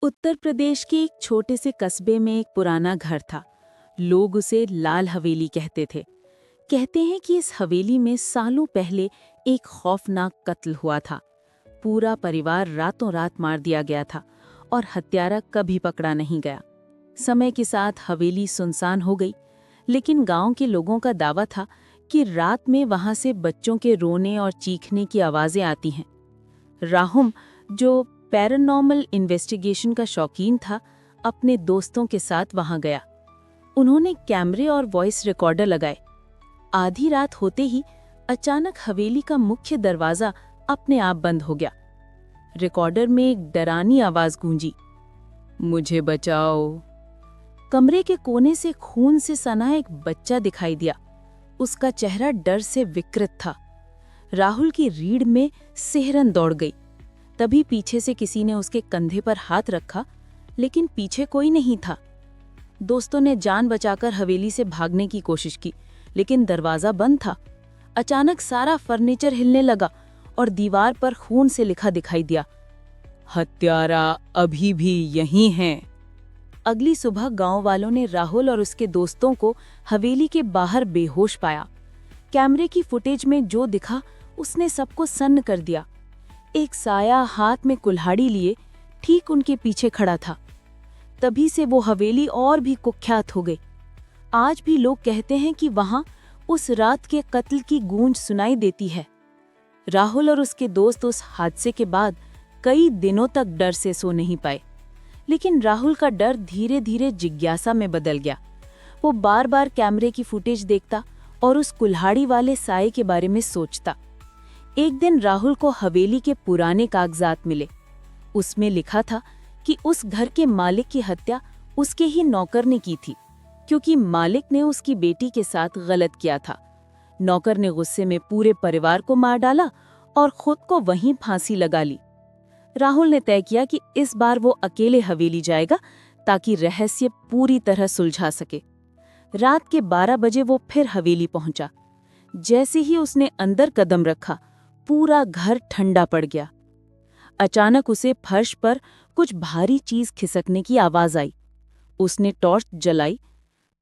उत्तर प्रदेश के एक छोटे से कस्बे में एक पुराना घर था। लोग उसे लाल हवेली कहते थे। कहते हैं कि इस हवेली में सालों पहले एक खौफनाक कत्ल हुआ था। पूरा परिवार रातों रात मार दिया गया था और हत्यारा कभी पकड़ा नहीं गया। समय के साथ हवेली सुनसान हो गई, लेकिन गांव के लोगों का दावा था कि रात में वहां से बच्चों के रोने और चीखने की आवाजें आती हैं। राहुल, जो पैरानॉर्मल इन्वेस्टिगेशन का शौकीन था, अपने दोस्तों के साथ वहां गया। उन्होंने कैमरे और वॉइस रिकॉर्डर लगाए। आधी रात होते ही अचानक हवेली का मुख्य दरवाजा अपने आप बंद हो गया। रिकॉर्डर में एक डरावनी आवाज गूंजी, मुझे बचाओ। कमरे के कोने से खून से सना एक बच्चा दिखाई दिया। उसका चेहरा डर से विकृत था। राहुल की रीढ़ में सिहरन दौड़ गई। तभी पीछे से किसी ने उसके कंधे पर हाथ रखा, लेकिन पीछे कोई नहीं था। दोस्तों ने जान बचाकर हवेली से भागने की कोशिश की, लेकिन दरवाजा बंद था। अचानक सारा फर्नीचर हिलने लगा और दीवार पर खून से लिखा दिखाई दिया, हत्यारा अभी भी यहीं है। अगली सुबह गांव वालों ने राहुल और उसके दोस्तों को हवेली के बाहर बेहोश पाया। कैमरे की फुटेज में जो दिखा उसने सबको सन्न कर दिया। एक साया हाथ में कुल्हाड़ी लिए ठीक उनके पीछे खड़ा था। तभी से वो हवेली और भी कुख्यात हो गई। आज भी लोग कहते हैं कि वहां उस रात के कत्ल की गूंज सुनाई देती है। राहुल और उसके दोस्त उस हादसे के बाद कई दिनों तक डर से सो नहीं पाए। लेकिन राहुल का डर धीरे धीरे जिज्ञासा में बदल गया। वो बार बार कैमरे की फुटेज देखता और उस कुल्हाड़ी वाले साये के बारे में सोचता। एक दिन राहुल को हवेली के पुराने कागजात मिले। उसमें लिखा था कि उस घर के मालिक की हत्या उसके ही नौकर ने की थी, क्योंकि मालिक ने उसकी बेटी के साथ गलत किया था। नौकर ने गुस्से में पूरे परिवार को मार डाला और खुद को वहीं फांसी लगा ली। राहुल ने तय किया कि इस बार वो अकेले हवेली जाएगा, ताकि रहस्य पूरी तरह सुलझा सके। रात के 12 बजे वो फिर हवेली पहुंचा। जैसे ही उसने अंदर कदम रखा, पूरा घर ठंडा पड़ गया। अचानक उसे फर्श पर कुछ भारी चीज खिसकने की आवाज आई। उसने टॉर्च जलाई।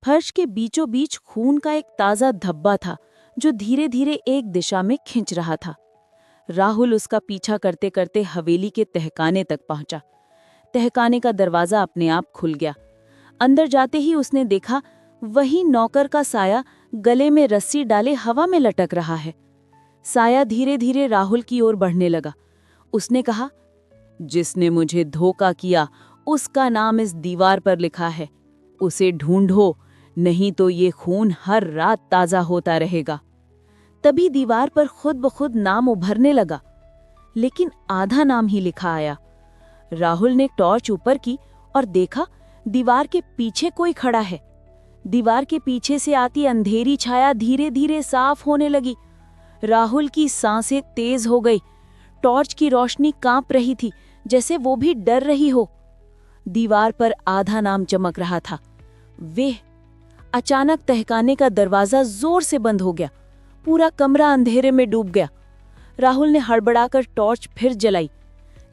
फर्श के बीचों बीच खून का एक ताजा धब्बा था, जो धीरे धीरे एक दिशा में खिंच रहा था। राहुल उसका पीछा करते करते हवेली के तहखाने तक पहुंचा। तहखाने का दरवाजा अपने आप खुल गया। अंदर जाते ही उसने देखा, वही नौकर का साया गले में रस्सी डाले हवा में लटक रहा है। साया धीरे धीरे राहुल की ओर बढ़ने लगा। उसने कहा, जिसने मुझे धोखा किया उसका नाम इस दीवार पर लिखा है। उसे ढूंढो, नहीं तो ये खून हर रात ताजा होता रहेगा। तभी दीवार पर खुद ब खुद नाम उभरने लगा, लेकिन आधा नाम ही लिखा आया। राहुल ने टॉर्च ऊपर की और देखा, दीवार के पीछे कोई खड़ा है। दीवार के पीछे से आती अंधेरी छाया धीरे धीरे साफ होने लगी। राहुल की सांसें तेज हो गई। टॉर्च की रोशनी कांप रही थी, जैसे वो भी डर रही हो। दीवार पर आधा नाम चमक रहा था, वे। अचानक तहखाने का दरवाजा जोर से बंद हो गया। पूरा कमरा अंधेरे में डूब गया। राहुल ने हड़बड़ाकर टॉर्च फिर जलाई,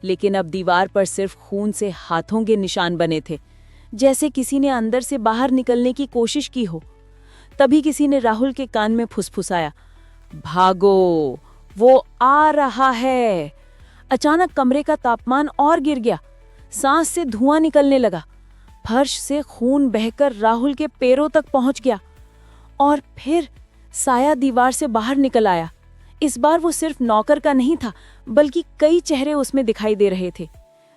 लेकिन अब दीवार पर सिर्फ खून से हाथों के निशान बने थे, जैसे किसी ने अंदर से बाहर निकलने की कोशिश की हो। तभी किसी ने राहुल के कान में फुसफुसाया, भागो, वो आ रहा है। अचानक कमरे का तापमान और गिर गया। सांस से धुआं निकलने लगा। फर्श से खून बहकर राहुल के पैरों तक पहुंच गया। और फिर साया दीवार से बाहर निकल आया। इस बार वो सिर्फ नौकर का नहीं था, बल्कि कई चेहरे उसमें दिखाई दे रहे थे।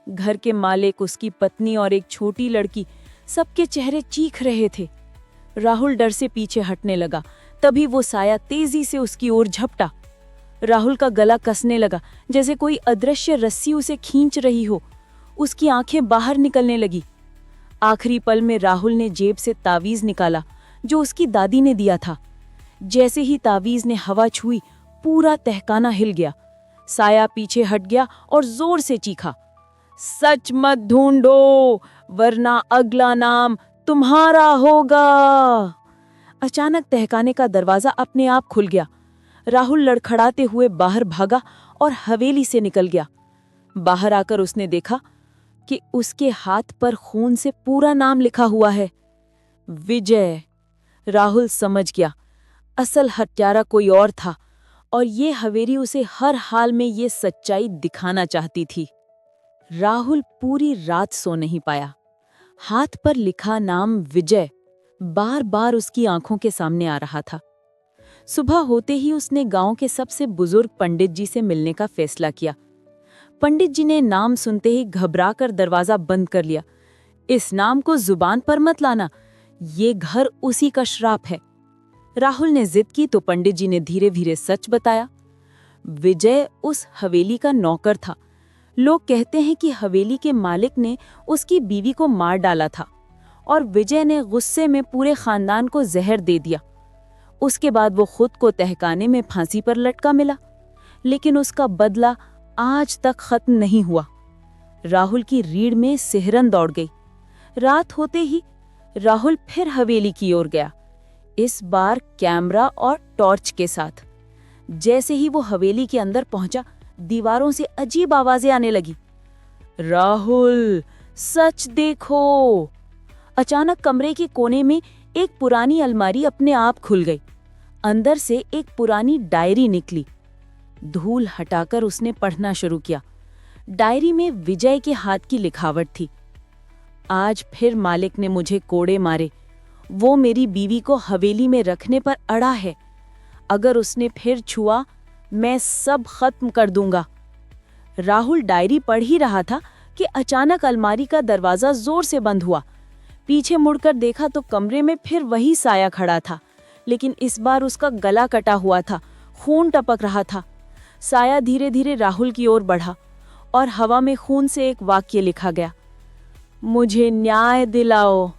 घर के मालिक, उसकी पत्नी और एक छोटी लड़की, सबके चेहरे चीख रहे थे। राहुल डर से पीछे हटने लगा। तभी वो साया तेजी से उसकी ओर झपटा। राहुल का गला कसने लगा, जैसे कोई अदृश्य रस्सी उसे खींच रही हो। उसकी आंखें बाहर निकलने लगी। आखिरी पल में राहुल ने जेब से तावीज निकाला, जो उसकी दादी ने दिया था। जैसे ही तावीज ने हवा छुई, पूरा तहखाना हिल गया। साया पीछे हट गया और जोर से चीखा, सच मत ढूंढो, वरना अगला नाम तुम्हारा होगा। अचानक तहखाने का दरवाजा अपने आप खुल गया। राहुल लड़खड़ाते हुए बाहर भागा और हवेली से निकल गया। बाहर आकर उसने देखा, कि उसके हाथ पर खून से पूरा नाम लिखा हुआ है, विजय। राहुल समझ गया, असल हत्यारा कोई और था और ये हवेली उसे हर हाल में ये सच्चाई दिखाना चाहती थी। राहुल पूरी रात सो नहीं पाया। हाथ पर लिखा नाम विजय बार बार उसकी आंखों के सामने आ रहा था। सुबह होते ही उसने गांव के सबसे बुजुर्ग पंडित जी से मिलने का फैसला किया। पंडित जी ने नाम सुनते ही घबराकर दरवाजा बंद कर लिया। इस नाम को जुबान पर मत लाना, ये घर उसी का श्राप है। राहुल ने जिद की तो पंडित जी ने धीरे धीरे सच बताया। विजय उस हवेली का नौकर था। लोग कहते हैं कि हवेली के मालिक ने उसकी बीवी को मार डाला था और विजय ने गुस्से में पूरे खानदान को जहर दे दिया। उसके बाद वो खुद को तहखाने में फांसी पर लटका मिला, लेकिन उसका बदला आज तक खत्म नहीं हुआ। राहुल की रीढ़ में सिहरन दौड़ गई। रात होते ही राहुल फिर हवेली की ओर गया, इस बार कैमरा और टॉर्च के साथ। जैसे ही वो हवेली के अंदर पहुंचा, दीवारों से अजीब आवाजें आने लगी। राहुल, सच देखो। अचानक कमरे के कोने में एक पुरानी अलमारी अपने आप खुल गई। अंदर से एक पुरानी डायरी निकली। धूल हटाकर उसने पढ़ना शुरू किया। डायरी में विजय के हाथ की लिखावट थी। आज फिर मालिक ने मुझे कोड़े मारे। वो मेरी बीवी को हवेली में रखने पर अड़ा है। अगर उसने फिर छुआ, मैं सब खत्म कर दूंगा। राहुल डायरी पढ़ ही रहा था कि अचानक अलमारी का दरवाजा जोर से बंद हुआ। पीछे मुड़कर देखा तो कमरे में फिर वही साया खड़ा था, लेकिन इस बार उसका गला कटा हुआ था, खून टपक रहा था। साया धीरे धीरे राहुल की ओर बढ़ा और हवा में खून से एक वाक्य लिखा गया, मुझे न्याय दिलाओ।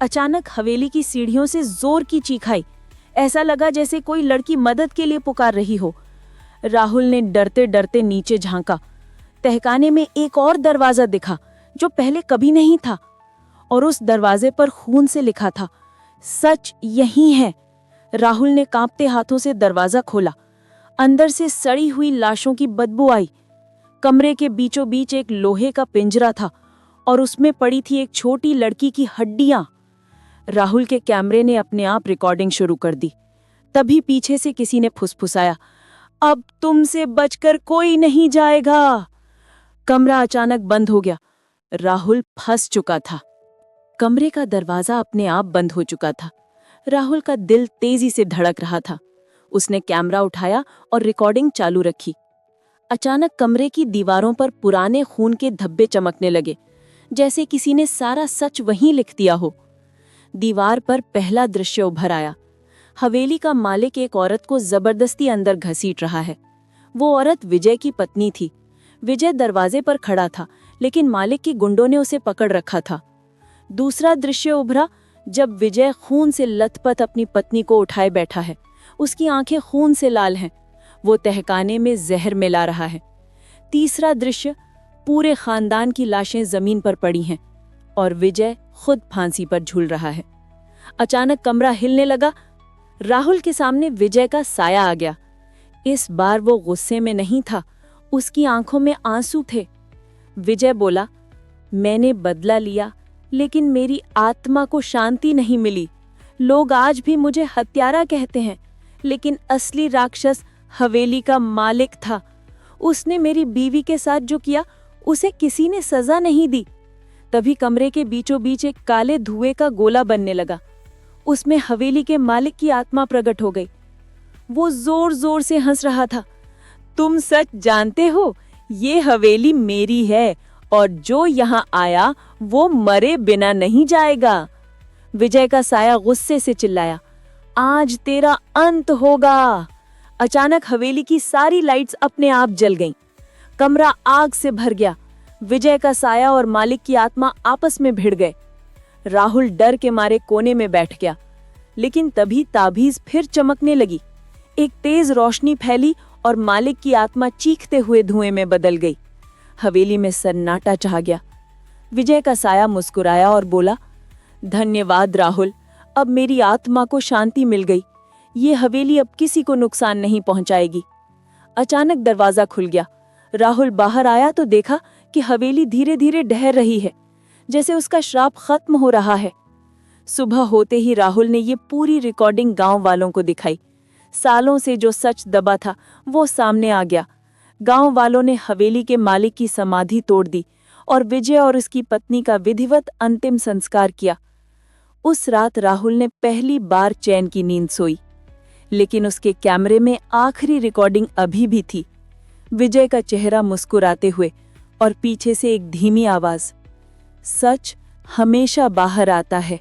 अचानक हवेली की सीढ़ियों से जोर की चीख आई। ऐसा लगा जैसे कोई लड़की मदद के लिए पुकार रही हो। राहुल ने डरते डरते नीचे झांका। तहखाने में एक और दरवाजा दिखा जो पहले कभी नहीं था, और उस दरवाजे पर खून से लिखा था, सच यही है। राहुल ने कांपते हाथों से दरवाजा खोला। अंदर से सड़ी हुई लाशों की बदबू आई। कमरे के बीचों बीच एक लोहे का पिंजरा था और उसमें पड़ी थी एक छोटी लड़की की हड्डियां। राहुल के कैमरे ने अपने आप रिकॉर्डिंग शुरू कर दी। तभी पीछे से किसी ने फुसफुसाया, अब तुमसे बचकर कोई नहीं जाएगा। कमरा अचानक बंद हो गया। राहुल फंस चुका था। कमरे का दरवाजा अपने आप बंद हो चुका था। राहुल का दिल तेजी से धड़क रहा था। उसने कैमरा उठाया और रिकॉर्डिंग चालू रखी। अचानक कमरे की दीवारों पर पुराने खून के धब्बे चमकने लगे, जैसे किसी ने सारा सच वहीं लिख दिया हो। दीवार पर पहला दृश्य उभर आया। हवेली का मालिक एक औरत को जबरदस्ती अंदर घसीट रहा है। वो औरत विजय की पत्नी थी। विजय दरवाजे पर खड़ा था, लेकिन मालिक की गुंडों ने उसे पकड़ रखा था। दूसरा दृश्य उभरा जब विजय खून से लथपथ अपनी पत्नी को उठाए बैठा है। उसकी आंखें खून से लाल हैं। वो तहखाने में जहर मिला रहा है। तीसरा दृश्य, पूरे खानदान की लाशें जमीन पर पड़ी हैं और विजय खुद फांसी पर झूल रहा है। अचानक कमरा हिलने लगा। राहुल के सामने विजय का साया आ गया। इस बार वो गुस्से में नहीं था, उसकी आंखों में आंसू थे। विजय बोला, मैंने बदला लिया, लेकिन मेरी आत्मा को शांति नहीं मिली। लोग आज भी मुझे हत्यारा कहते हैं, लेकिन असली राक्षस हवेली का मालिक था। उसने मेरी बीवी के साथ जो किया, उसे किसी ने सजा नहीं दी। तभी कमरे के बीचों बीच एक काले धुएं का गोला बनने लगा। उसमें हवेली के मालिक की आत्मा प्रकट हो गई। वो जोर जोर से हंस रहा था। तुम सच जानते हो, ये हवेली मेरी है और जो यहाँ आया वो मरे बिना नहीं जाएगा। विजय का साया गुस्से से चिल्लाया, आज तेरा अंत होगा। अचानक हवेली की सारी लाइट्स अपने आप जल गईं। कमरा आग से भर गया। विजय का साया और मालिक की आत्मा आपस में भिड़ गए। राहुल डर के मारे कोने में बैठ गया, लेकिन तभी ताबीज फिर चमकने लगी। एक तेज रोशनी फैली और मालिक की आत्मा चीखते हुए धुएं में बदल गई। हवेली में सन्नाटा छा गया। विजय का साया मुस्कुराया और बोला, धन्यवाद राहुल, अब मेरी आत्मा को शांति मिल गई। ये हवेली अब किसी को नुकसान नहीं पहुंचाएगी। अचानक दरवाजा खुल गया। राहुल बाहर आया तो देखा कि हवेली धीरे धीरे ढह रही है, जैसे उसका श्राप खत्म हो रहा है। सुबह होते ही राहुल ने ये पूरी रिकॉर्डिंग गांव वालों को दिखाई। सालों से जो सच दबा था वो सामने आ गया। गांव वालों ने हवेली के मालिक की समाधि तोड़ दी और विजय और उसकी पत्नी का विधिवत अंतिम संस्कार किया। उस रात राहुल ने पहली बार चैन की नींद सोई, लेकिन उसके कैमरे में आखिरी रिकॉर्डिंग अभी भी थी। विजय का चेहरा मुस्कुराते हुए और पीछे से एक धीमी आवाज, सच हमेशा बाहर आता है।